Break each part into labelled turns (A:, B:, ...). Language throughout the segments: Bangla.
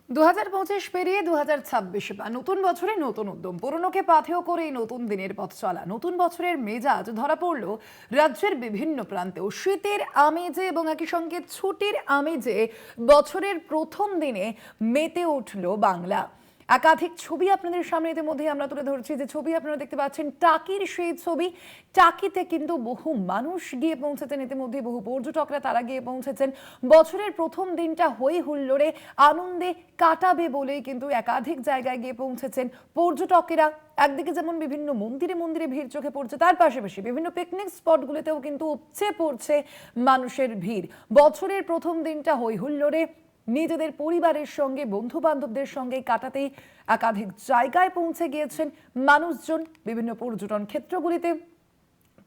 A: 2025 পেরিয়ে 2026 বা নতুন বছরে নতুন উদ্যম, পুরনোকে পাথেয় করে এই নতুন দিনের পথ চলা। নতুন বছরের মেজাজ ধরা পড়ল রাজ্যের বিভিন্ন প্রান্তেও। শীতের আমেজে এবং একই সঙ্গে ছুটির আমেজে বছরের প্রথম দিনে মেতে উঠল বাংলা। একাধিক ছবি আপনাদের সামনে ইতিমধ্যে আমরা তুলে ধরছি। যে ছবি আপনারা দেখতে পাচ্ছেন টাকির সেই ছবি। টাকিতে কিন্তু বহু মানুষ গিয়ে পৌঁছেছেন, ইতিমধ্যে বহু পর্যটকরা তারা গিয়ে পৌঁছেছেন। বছরের প্রথম দিনটা হই হুল্লোড়ে আনন্দে কাটাবে বলেই কিন্তু একাধিক জায়গায় গিয়ে পৌঁছেছেন পর্যটকেরা। একদিকে যেমন বিভিন্ন মন্দিরে মন্দিরে ভিড় চোখে পড়ছে, তার পাশাপাশি বিভিন্ন পিকনিক স্পটগুলোতেও কিন্তু উপচে পড়ছে মানুষের ভিড়। বছরের প্রথম দিনটা হই হুল্লোড়ে নিজেদের পরিবারের সঙ্গে বন্ধু বান্ধবদের সঙ্গে কাটাতেই একাধিক জায়গায় পৌঁছে গিয়েছেন মানুষজন। বিভিন্ন পর্যটন ক্ষেত্রগুলিতে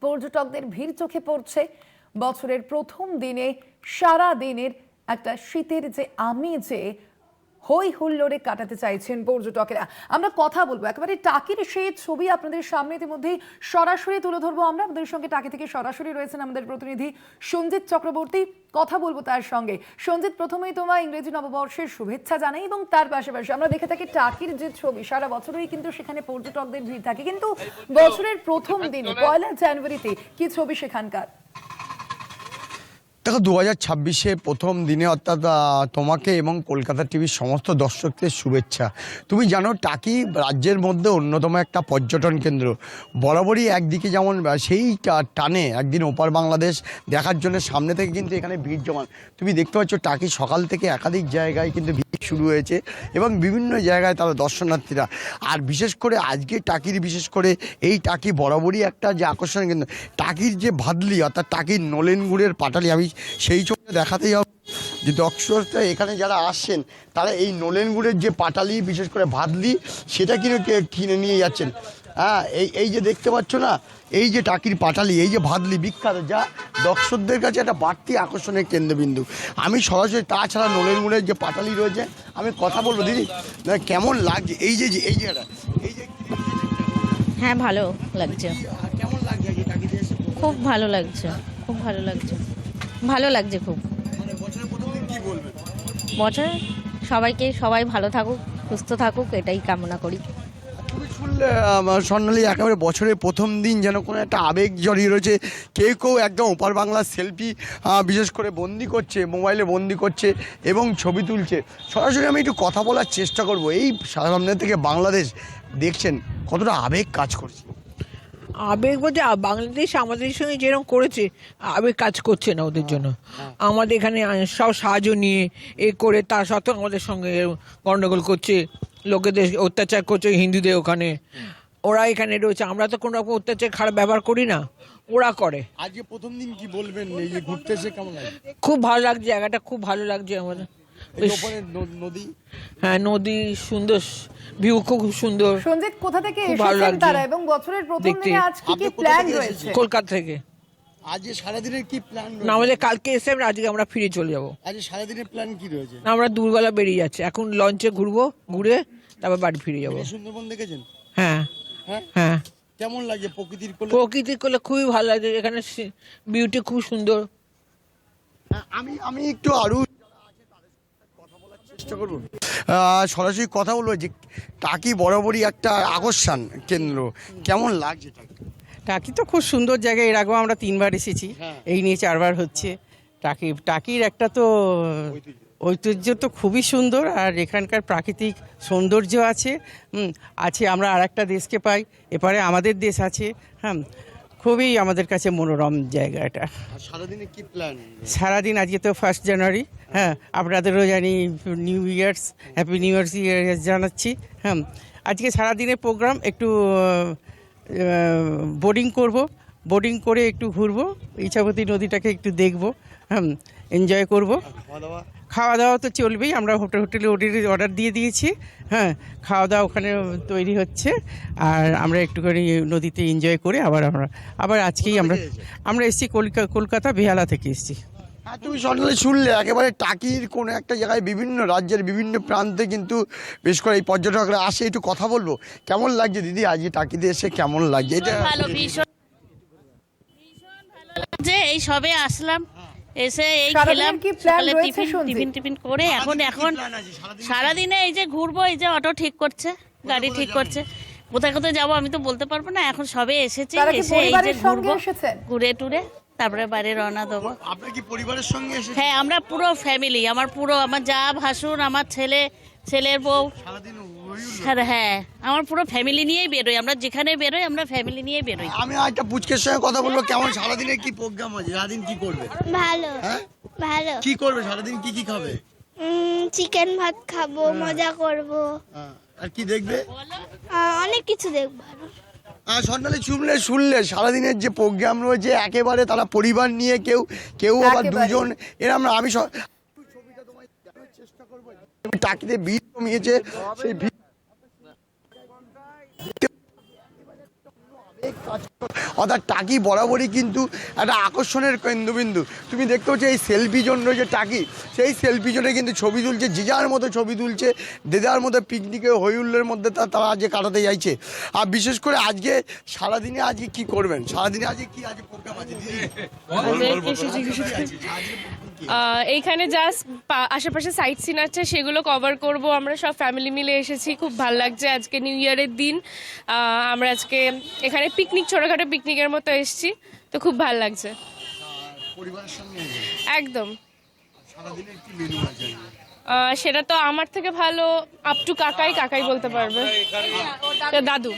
A: পর্যটকদের ভিড় চোখে পড়ছে। বছরের প্রথম দিনে সারা দিনের একটা শীতের যে আমেজে হই হুল্লোড়ে কাটাতে চাইছেন পর্যটকেরা। আমরা কথা বলবো একেবারে টাকির সেই ছবি আপনাদের সামনে ইতিমধ্যেই সরাসরি তুলে ধরবো আমরা। আমাদের সঙ্গে টাকি থেকে সরাসরি রয়েছেন আমাদের প্রতিনিধি সঞ্জিত চক্রবর্তী, কথা বলবো তার সঙ্গে। সঞ্জিত, প্রথমেই তোমার ইংরেজি নববর্ষের শুভেচ্ছা জানাই, এবং তার পাশাপাশি আমরা দেখে থাকি টাকির যে ছবি, সারা বছরই কিন্তু সেখানে পর্যটকদের ভিড় থাকে, কিন্তু বছরের প্রথম দিনে 1 জানুয়ারিতে কি ছবি সেখানকার?
B: দেখো, 2026-এ প্রথম দিনে অর্থাৎ তোমাকে এবং কলকাতা টিভির সমস্ত দর্শকদের শুভেচ্ছা। তুমি জানো, টাকি রাজ্যের মধ্যে অন্যতম একটা পর্যটন কেন্দ্র। বরাবরই একদিকে যেমন সেই টানে একদিন ওপার বাংলাদেশ দেখার জন্য সামনে থেকে কিন্তু এখানে ভিড় জমান। তুমি দেখতে পাচ্ছ টাকি সকাল থেকে একাধিক জায়গায় কিন্তু ভিড় শুরু হয়েছে এবং বিভিন্ন জায়গায় তারা দর্শনার্থীরা। আর বিশেষ করে আজকে টাকির বিশেষ করে এই টাকি বরাবরই একটা যে আকর্ষণ কেন্দ্র। টাকির যে ভাদলি অর্থাৎ টাকির নলেন গুড়ের পাটালি, আমি সেই ছবিটা দেখাতেই হবে যে দর্শকরা এখানে যারা আসছেন তারা এই নলেন গুড়ের যে পাটালি, বিশেষ করে ভাদলি, সেটা কিনে নিয়ে যাচ্ছেন। হ্যাঁ, এই যে দেখতে পাচ্ছ না, এই যে টাকির পাটালি, এই যে ভাদলি বিখ্যাত, যা দর্শকদের কাছে একটা বাড়তি আকর্ষণের কেন্দ্রবিন্দু। আমি সরাসরি, তাছাড়া নলেন গুড়ের যে পাটালি রয়েছে, আমি কথা বলবো। দিদি, কেমন লাগছে এই যে এই জায়গাটা? এই যে
C: হ্যাঁ, ভালো লাগছে।
B: কেমন লাগছে এই টাকিতে এসে?
C: খুব ভালো লাগছে, খুব ভালো লাগছে, ভালো লাগছে খুব।
B: মানে বছরের প্রথম দিন কি বলবেন?
C: বছর সবাই ভালো থাকুক, সুস্থ থাকুক, এটাই কামনা করি।
B: তুমি শুনলে স্বর্ণালী, একেবারে বছরের প্রথম দিন যেন কোনো একটা আবেগ জড়িয়ে রয়েছে। কেউ একদম ওপার বাংলার সেলফি বিশেষ করে বন্দি করছে, মোবাইলে বন্দি করছে এবং ছবি তুলছে। সরাসরি আমি একটু কথা বলার চেষ্টা করব। এই সামনে থেকে বাংলাদেশ দেখছেন কতটা আবেগ কাজ করছে।
D: আবেগ বলতে বাংলাদেশ আমাদের সঙ্গে যেরকম করেছে, আবেগ কাজ করছে না ওদের জন্য। আমাদের এখানে সব সাহায্য নিয়ে করে তা সত্ত্বেও আমাদের সঙ্গে গণ্ডগোল করছে, লোকেদের অত্যাচার করছে, হিন্দুদের ওখানে। ওরা এখানে রয়েছে, আমরা তো কোনো রকম অত্যাচার খারাপ ব্যবহার করি না, ওরা করে।
B: আজকে প্রথম দিন কি বলবেন, এই যে ঘুরতে এসে কেমন লাগে?
D: খুব ভালো লাগছে, জায়গাটা খুব ভালো লাগছে আমাদের।
B: নদী,
D: হ্যাঁ, নদী সুন্দর, ভিউ খুব সুন্দর।
A: সঞ্জিত, কোথা থেকে
D: খুব ভালো
A: এসেছেন
D: লাগছে
A: তারা, এবং বছরের প্রথম
D: দেখতে।
A: দিনে আজ কি
B: আপনি কোথা
A: প্ল্যান
B: থেকে
A: রয়েছে?
B: এসেছেন?
D: কলকাতা থেকে।
B: আজকে সারাদিনের কি প্ল্যান?
D: না, আমাদের কালকে এসে আজকে আমরা ফিরে চলে যাবো।
B: আজকে সারাদিনের প্ল্যান কি রয়েছে?
D: না, আমরা দুপুরবেলা বেরিয়ে যাচ্ছি, এখন লঞ্চে ঘুরবো, ঘুরে তারপর বাড়ি ফিরে যাবো।
B: সুন্দরবন দেখেছেন?
D: হ্যাঁ
B: হ্যাঁ,
D: হ্যাঁ,
B: কেমন লাগছে প্রকৃতির কোলে?
D: প্রকৃতি করলে খুবই ভালো লাগে, এখানে বিউটি খুব সুন্দর।
B: আমি একটু আরো কথা বলার চেষ্টা করবো, সরাসরি কথা বলবো যে টাকি বরাবরই একটা আকর্ষণ কেন্দ্র। কেমন লাগছে টাকি?
E: টাকি তো খুব সুন্দর জায়গা, এর আগেও আমরা 3বার এসেছি,
B: হ্যাঁ।
E: এই নিয়ে 4বার হচ্ছে। টাকির একটা তো ঐতিহ্য তো খুবই সুন্দর, আর এখানকার প্রাকৃতিক সৌন্দর্য আছে। আছে, আমরা আর একটা দেশকে পাই, এপারে আমাদের দেশ আছে। হ্যাঁ, খুবই আমাদের কাছে মনোরম জায়গা এটা।
B: আর সারাদিনে কি প্ল্যান?
E: সারাদিন, আজকে তো 1 জানুয়ারি, হ্যাঁ, আপনাদেরও জানি new years, happy new years জানাচ্ছি। হ্যাঁ, আজকে সারাদিনের প্রোগ্রাম একটু বোটিং করে একটু ঘুরবো, ইছামতি নদীটাকে একটু দেখবো, হ্যাঁ, এনজয় করবো। খাওয়া দাওয়া তো চলবেই, আমরা হোটেলে অর্ডার দিয়ে দিয়েছি। হ্যাঁ, খাওয়া দাওয়া ওখানে তৈরি হচ্ছে, আর আমরা একটুখানি নদীতে এনজয় করে আবার আজকেই আমরা এসেছি কলকাতা বেহালা থেকে এসেছি।
B: হ্যাঁ, তুমি স্বর্ণালী শুনলে একেবারে টাকির কোনো একটা জায়গায় বিভিন্ন রাজ্যের বিভিন্ন প্রান্তে কিন্তু বেশ করে এই পর্যটকরা আসে। একটু কথা বলবো, কেমন লাগছে দিদি আজকে টাকিতে এসে? কেমন লাগছে এটা?
F: ভীষণ ভালো লাগছে, এই সবে আসলাম, এসে এই
A: সারাদিনের
F: খেলাম
A: কি plan
F: সকালে
A: রয়েছে শুনছি?
F: টিফিন করে এখন সারাদিনে এই যে ঘুরবো, এই যে অটো ঠিক করছে, গাড়ি ঠিক করছে, কোথায় কোথায় যাবো আমি তো বলতে পারবো না, এখন সবে এসেছি,
A: তারা কি
F: এসে এই যে
A: পরিবারের সঙ্গে
F: ঘুরবো,
A: এসেছেন?
F: ঘুরে টুরে তারপরে বাইরে রওনা দেবো।
B: আপনার কি পরিবারের সঙ্গে এসে
F: হ্যাঁ, আমরা পুরো ফ্যামিলি, আমার যা ভাসুর, আমার ছেলের বউ,
B: সারাদিন
F: হ্যাঁ আমার পুরো ফ্যামিলি নিয়েই বেরোই, আমরা যেখানে বেরোই আমরা ফ্যামিলি নিয়ে বেরোই।
B: আমি একটা পুচকের সঙ্গে কথা বলবো, কেমন সারাদিনের কি প্রোগ্রাম আছে, সারাদিন কি করবে?
G: ভালো
B: হ্যাঁ
G: ভালো
B: কি করবে সারাদিন, কি কি খাবে?
G: চিকেন ভাত খাবো, মজা করব,
B: আর কি দেখবে?
G: অনেক কিছু দেখবো আরো।
B: স্বর্ণালী শুনলে সারাদিনের যে প্রোগ্রাম রয়েছে একেবারে তারা পরিবার নিয়ে কেউ আবার
A: একেবারে।
B: দুজন এরম আমি টাকিতে ভিড় কমিয়েছে, সেই ভিড় অর্থাৎ টাকি বরাবরই কিন্তু একটা আকর্ষণের কেন্দ্রবিন্দু। তুমি দেখতে পাচ্ছ এই সেলফি জোন রয়েছে টাকি, সেই সেলফি জোনে কিন্তু ছবি তুলছে, যে যার মতো ছবি তুলছে, দেদার মতো পিকনিকে হইহুল্লোর মধ্যে তারা আজকে কাটাতে চাইছে। আর বিশেষ করে আজকে সারাদিনে আজকে কি করবেন, সারাদিনে আজকে কি আজকে প্রোগ্রাম আছে
H: এইখানে জাস্ট আশেপাশে সাইট সিন আছে, সেগুলো কভার করব। আমরা সব ফ্যামিলি মিলে এসেছি, খুব ভালো লাগছে। আজকে নিউ ইয়ারের দিন, আমরা আজকে এখানে পিকনিক, ছোটোখাটো পিকনিকের মতো এসেছি, তো খুব ভালো লাগছে
B: পরিবারের সঙ্গে
H: একদম।
B: সারাদিনের কি মেনু আছে?
H: সেটা তো আমার থেকে ভালো আপ টু কাকাই বলতে পারবে, দাদু।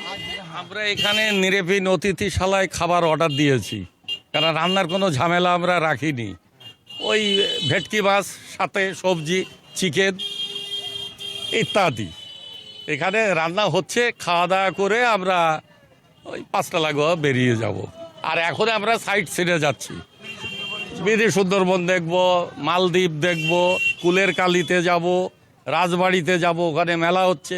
I: আমরা এখানে নিরেফিন অতিথিশালায় খাবার অর্ডার দিয়েছি, কারণ রান্নার কোনো ঝামেলা আমরা রাখিনি। ওই ভেটকি মাছ, সাথে সবজি, চিকেন ইত্যাদি এখানে রান্না হচ্ছে। খাওয়া দাওয়া করে আমরা ওই 5টা লাগোয়া বেরিয়ে যাব। আর এখন আমরা সাইট সিনে যাচ্ছি, বিধি সুন্দরবন দেখব, মালদ্বীপ দেখব, কুলের কালিতে যাব, রাজবাড়িতে যাব, ওখানে মেলা হচ্ছে।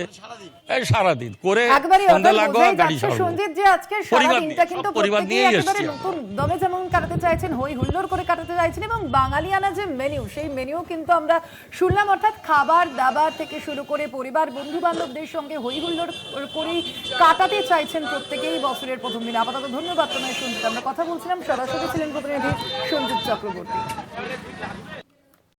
I: এই সারাদিন করে
A: একেবারে
I: সন্ধ্যা
A: ওদের
I: লাগোয়া
A: বোঝাই
I: গাড়ি
A: যাচ্ছে
I: ছাড়বো।
A: সঞ্জিত যে আজকে
I: পরিবার
A: সারাদিনটা
I: নিয়ে,
A: কিন্তু
I: সব পরিবার
A: প্রত্যেকেই
I: নিয়েই
A: একেবারে
I: এসছি
A: নতুন দমে যেমন কাটাতে চাইছেন, হই হুল্লোড় করে কাটাতে চাইছেন, এবং বাঙালিয়ানা যে মেনু, সেই মেনুও কিন্তু আমরা শুনলাম। অর্থাৎ খাবার দাবার থেকে শুরু করে পরিবার বন্ধু বান্ধবদের সঙ্গে হই হুল্লোড় করেই কাটাতে চাইছেন প্রত্যেকেই বছরের প্রথম দিন। আপাতত ধন্যবাদ তোমায় সঞ্জিত। আমরা কথা বলছিলাম, সরাসরি ছিলেন প্রতিনিধি সঞ্জিত চক্রবর্তী।